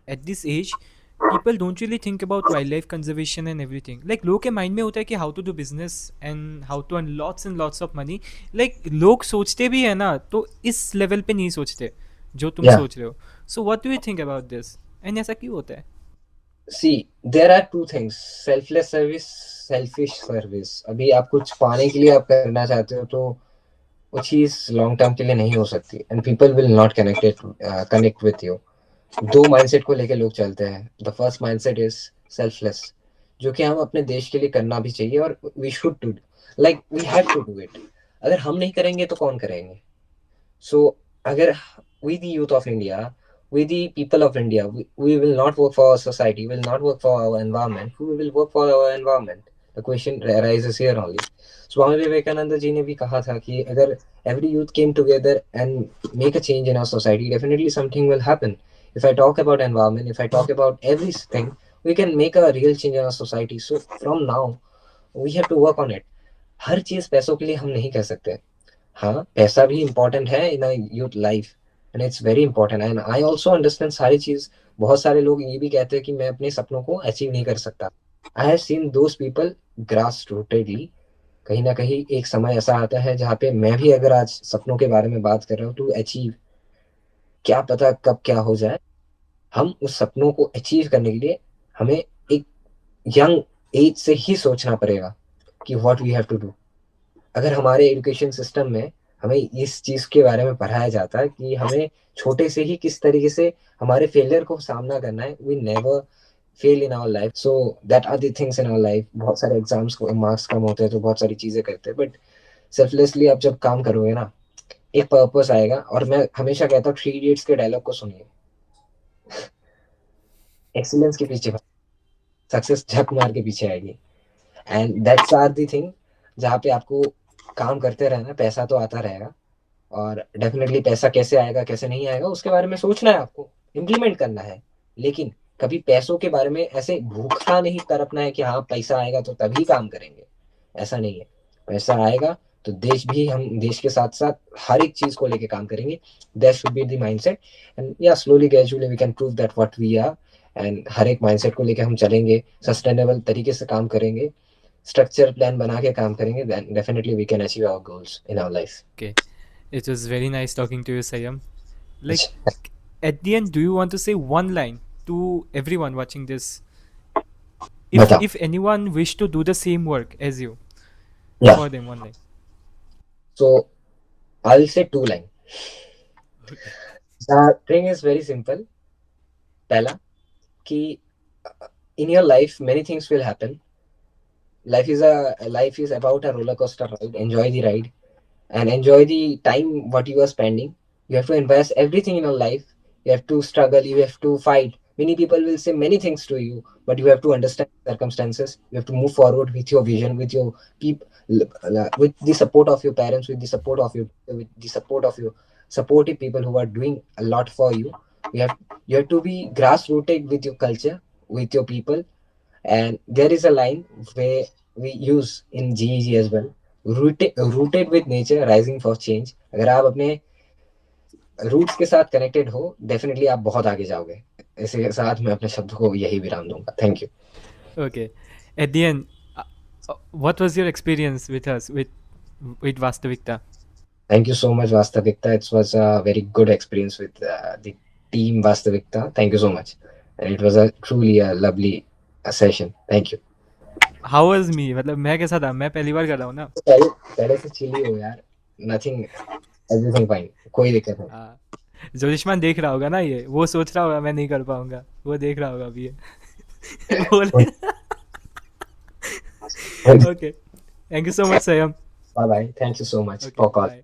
S2: At this age, people don't really think about wildlife conservation and everything. Like लोग के माइंड में होता है कि how to do business and how to earn lots and lots of money. Like लोग सोचते भी है ना, तो इस लेवल पे नहीं सोचते जो तुम
S1: या
S2: सोच रहे हो. So what do you think about this? And ऐसा क्यों होता है?
S1: See there are two things, selfless service, selfish service. अभी आप कुछ पाने के लिए आप करना चाहते हो तो वो चीज लॉन्ग टर्म के लिए नहीं हो सकती, and people will not connect with you. दो माइंडसेट को लेके लोग चलते हैं। The first mindset is selfless, जो कि हम अपने देश के लिए करना भी चाहिए, और we should too, like we have to do it. अगर हम नहीं करेंगे तो कौन करेंगे? So, agar we the youth of India, we the people of India, we will not work for our society, will not work for our environment, who will work for our environment? The question arises here only. Swami Vivekananda ji ने भी कहा था कि अगर every youth came together and make a change in our society, definitely something will happen. If I talk about environment, if I talk about everything, we can make a real change in our society. So from now, we have to work on it. हर चीज पैसों के लिए हम नहीं कर सकते। हाँ, पैसा भी इम्पोर्टेंट है in youth life, and it's very important, and I also understand सारी चीज। बहुत सारे लोग ये भी कहते हैं कि मैं अपने सपनों को अचीव नहीं कर सकता। I have seen those people grass rootedly. कहीं ना कहीं एक समय ऐसा आता है जहाँ पे मैं भी अगर आज सपनों के बारे में बात कर रहा हूँ टू अचीव, क्या पता कब क्या हो जाए। हम उस सपनों को अचीव करने के लिए हमें एक यंग एज से ही सोचना पड़ेगा कि what we have to do. अगर हमारे एजुकेशन सिस्टम में हमें इस चीज के बारे में पढ़ाया जाता है कि हमें छोटे से ही किस तरीके से हमारे फेलियर को सामना करना है, we never fail in our life. So that are the things in our life. बहुत सारे एग्जाम्स को मार्क्स कम होते हैं तो बहुत सारी चीजें करते हैं, बट सेल्फलेसली आप जब काम करोगे ना, एक पर्पस आएगा। और मैं हमेशा कहता हूँ, थ्री इडियट्स के डायलॉग को सुनिए, एक्सीलेंस के पीछे सक्सेस झक मार के पीछे आएगी। And that's are the thing जहाँ पे आपको काम करते रहना, पैसा तो आता रहेगा। और डेफिनेटली पैसा कैसे आएगा कैसे नहीं आएगा उसके बारे में सोचना है आपको, इम्प्लीमेंट करना है। लेकिन कभी पैसों के बारे में ऐसे भूखा नहीं तरपना है कि हाँ पैसा आएगा तो तभी काम करेंगे। ऐसा नहीं है। पैसा आएगा तो देश भी, हम देश के साथ साथ हर एक चीज को लेके काम करेंगे। That should be the mindset, and या slowly gradually we can prove that what we are. And हर एक माइंडसेट को लेके हम चलेंगे, सस्टेनेबल तरीके से काम करेंगे, स्ट्रक्चर प्लान बना के काम करेंगे, then definitely we can achieve our goals in our life.
S2: Okay, it was very nice talking to you, Sayam. Like, at the end, do you want to say one line to everyone watching this?
S1: बताओ।
S2: If anyone wish to do the same work as you,
S1: या,
S2: for them, one line.
S1: So I will say two line.
S2: Okay.
S1: The thing is very simple. पहला कि in your life many things will happen. Life is about a roller coaster ride. Enjoy the ride and enjoy the time what you are spending. You have to invest everything in your life. You have to struggle, you have to fight. Many people will say many things to you, but you have to understand circumstances. You have to move forward with your vision, with your people, with the support of your parents, with the support of your supportive people who are doing a lot for you. You have to be grass rooted with your culture, with your people. And there is a line where we use in GEG as well, rooted with nature, rising for change. अगर आप अपने रूट्स के साथ कनेक्टेड हो, डेफिनेटली आप बहुत आगे जाओगे। इसी के साथ मैं अपने शब्द को यही विराम दूंगा। Thank you.
S2: Okay. At the end, what was your experience with us, with Vastavikta?
S1: Thank you so much, Vastavikta. It was a very good experience with the team Vastavikta. Thank you so much. And it was a truly a lovely session. Thank you.
S2: How was me? मतलब मैं कैसा था? मैं पहली बार कर रहा हूँ ना।
S1: पहले पहले से चिली हो यार। नथिंग, एवरीथिंग फाइन, कोई दिक्कत नहीं।
S2: हाँ, ज्योतिष्मान देख रहा होगा ना, ये वो सोच रहा होगा मैं नहीं कर पाऊंगा, वो देख रहा होगा अभी ये बोले। Okay, thank you so much Sayam.
S1: Bye bye. Thank you so much
S2: okay,
S1: for calling.
S2: Bye.